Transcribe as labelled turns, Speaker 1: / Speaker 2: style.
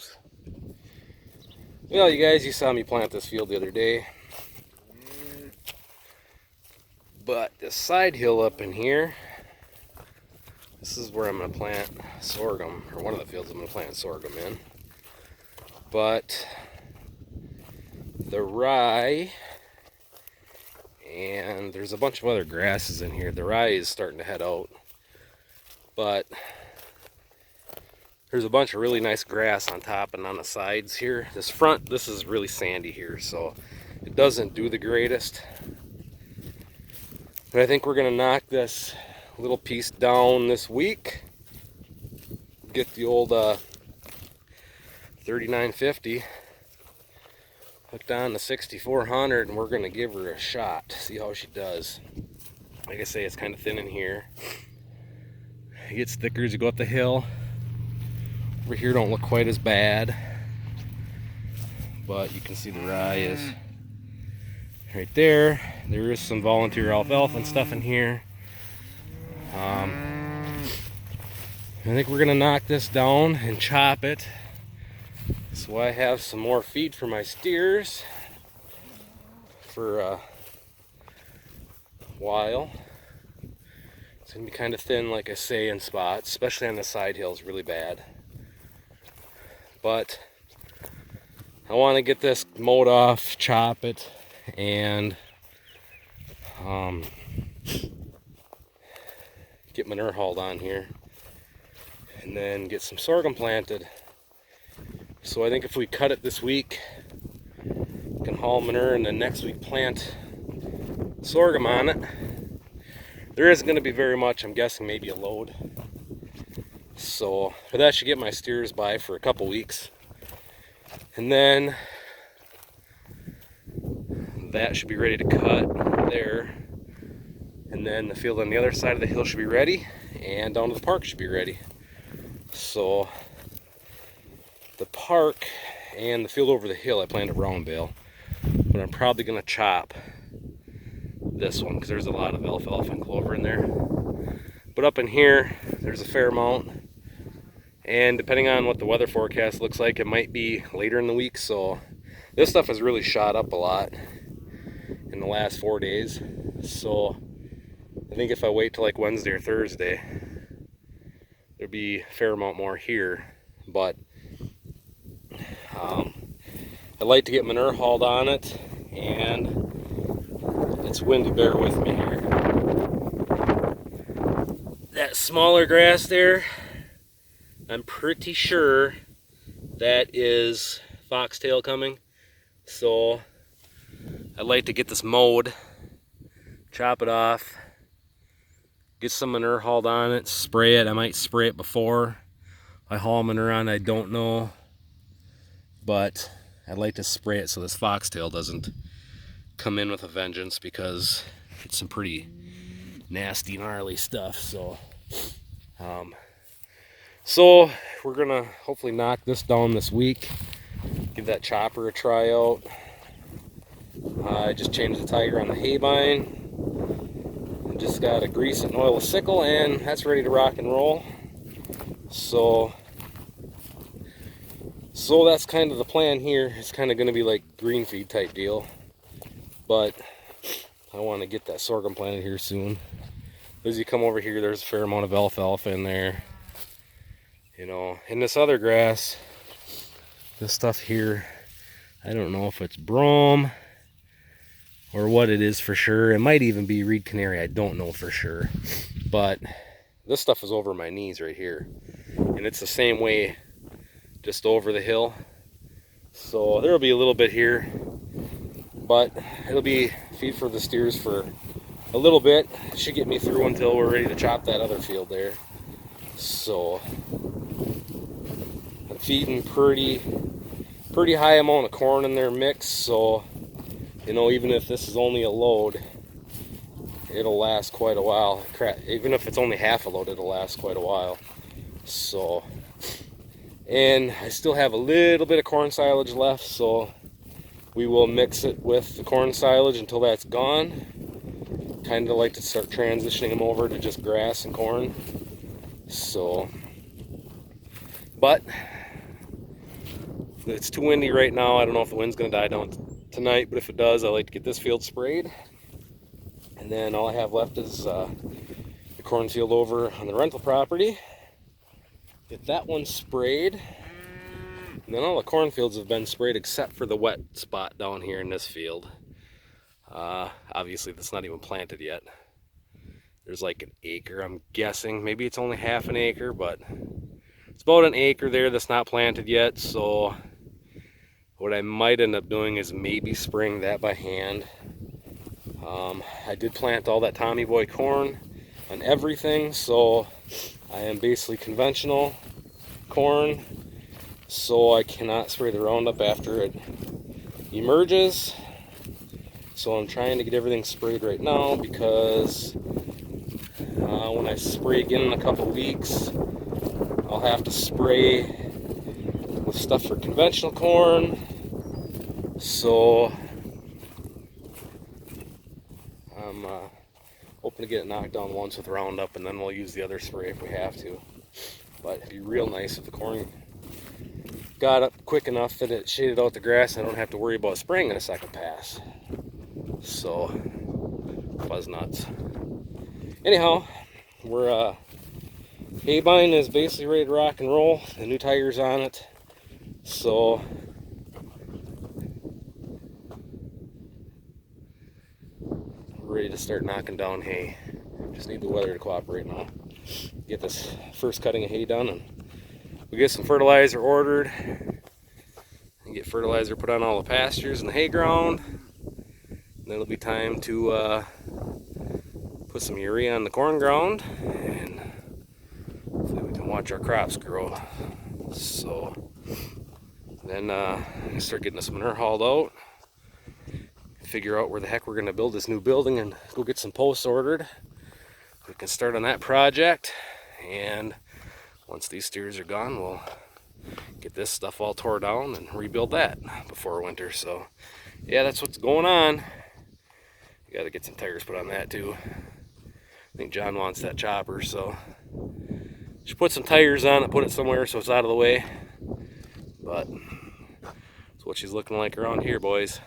Speaker 1: goes. Well, you guys, you saw me plant this field the other day. But this side hill up in here, this is where I'm going to plant sorghum, or one of the fields I'm going to plant sorghum in. But the rye, and there's a bunch of other grasses in here. The rye is starting to head out, but there's a bunch of really nice grass on top and on the sides here. This front, this is really sandy here, so it doesn't do the greatest. But I think we're going to knock this little piece down this week. Get the old 3950 hooked on to 6400, and we're going to give her a shot. See how she does. Like I say, it's kind of thin in here. It gets thicker as you go up the hill. Over here don't look quite as bad, but you can see the rye is right there. There is some volunteer alfalfa and stuff in here. I think we're gonna knock this down and chop it, so I have some more feed for my steers for a while. It's gonna be kind of thin, like I say, in spots, especially on the side hills, really bad. But I want to get this mowed off, chop it, and get manure hauled on here, and then get some sorghum planted. So I think if we cut it this week, we can haul manure, and then next week plant sorghum on it. There isn't going to be very much, I'm guessing maybe a load. So, but that should get my steers by for a couple weeks. And then that should be ready to cut there. And then the field on the other side of the hill should be ready, and down to the park should be ready. So the park and the field over the hill I plan to round bale, but I'm probably going to chop this one because there's a lot of alfalfa and clover in there. But up in here, there's a fair amount. And depending on what the weather forecast looks like, it might be later in the week. So this stuff has really shot up a lot in the last 4 days. So I think if I wait till like Wednesday or Thursday, there'll be a fair amount more here. But I'd like to get manure hauled on it, and it's windy, bear with me here. That smaller grass there, I'm pretty sure that is foxtail coming. So I'd like to get this mowed, chop it off, get some manure hauled on it, spray it. I might spray it before I haul manure on, I don't know. But I'd like to spray it so this foxtail doesn't come in with a vengeance, because it's some pretty nasty, gnarly stuff. So we're gonna hopefully knock this down this week, give that chopper a try out. I just changed the tire on the hay bine, just got to grease it and oil a sickle, and that's ready to rock and roll. So that's kind of the plan here. It's kind of going to be like green feed type deal, but I want to get that sorghum planted here soon. As you come over here, there's a fair amount of alfalfa in there. You know, and this other grass, this stuff here, I don't know if it's brome or what it is for sure. It might even be reed canary, I don't know for sure. But this stuff is over my knees right here, and it's the same way just over the hill. So there'll be a little bit here, but it'll be feed for the steers for a little bit. It should get me through until we're ready to chop that other field there. So I'm feeding pretty high amount of corn in their mix, so you know, even if this is only a load, it'll last quite a while. Even if it's only half a load, it'll last quite a while. So, and I still have a little bit of corn silage left, so we will mix it with the corn silage until that's gone. Kind of like to start transitioning them over to just grass and corn. So, but It's too windy right now. I don't know if the wind's going to die down tonight, but if it does, I like to get this field sprayed. And then all I have left is the cornfield over on the rental property. Get that one sprayed. And then all the cornfields have been sprayed except for the wet spot down here in this field. Obviously, that's not even planted yet. There's like an acre, I'm guessing. Maybe it's only half an acre, but it's about an acre there that's not planted yet. So what I might end up doing is maybe spraying that by hand. I did plant all that Tommy Boy corn on everything, so I am basically conventional corn, so I cannot spray the Roundup after it emerges. So I'm trying to get everything sprayed right now, because when I spray again in a couple weeks, I'll have to spray with stuff for conventional corn. So I'm hoping to get it knocked down once with Roundup, and then we'll use the other spray if we have to. But it'd be real nice if the corn got up quick enough that it shaded out the grass and I don't have to worry about spraying in a second pass. So, buzz nuts. Anyhow, we're hay bine is basically ready to rock and roll. The new tires on it, so we're ready to start knocking down hay. Just need the weather to cooperate now. Get this first cutting of hay done, and we get some fertilizer ordered and get fertilizer put on all the pastures and the hay ground. And then it'll be time to put some urea on the corn ground, and hopefully we can watch our crops grow. So then start getting this manure hauled out, figure out where the heck we're going to build this new building, and go get some posts ordered. We can start on that project, and once these steers are gone, we'll get this stuff all tore down and rebuild that before winter. So yeah, that's what's going on. You got to get some tires put on that too. I think John wants that chopper, so should put some tires on it, put it somewhere so it's out of the way. But that's what she's looking like around here, boys.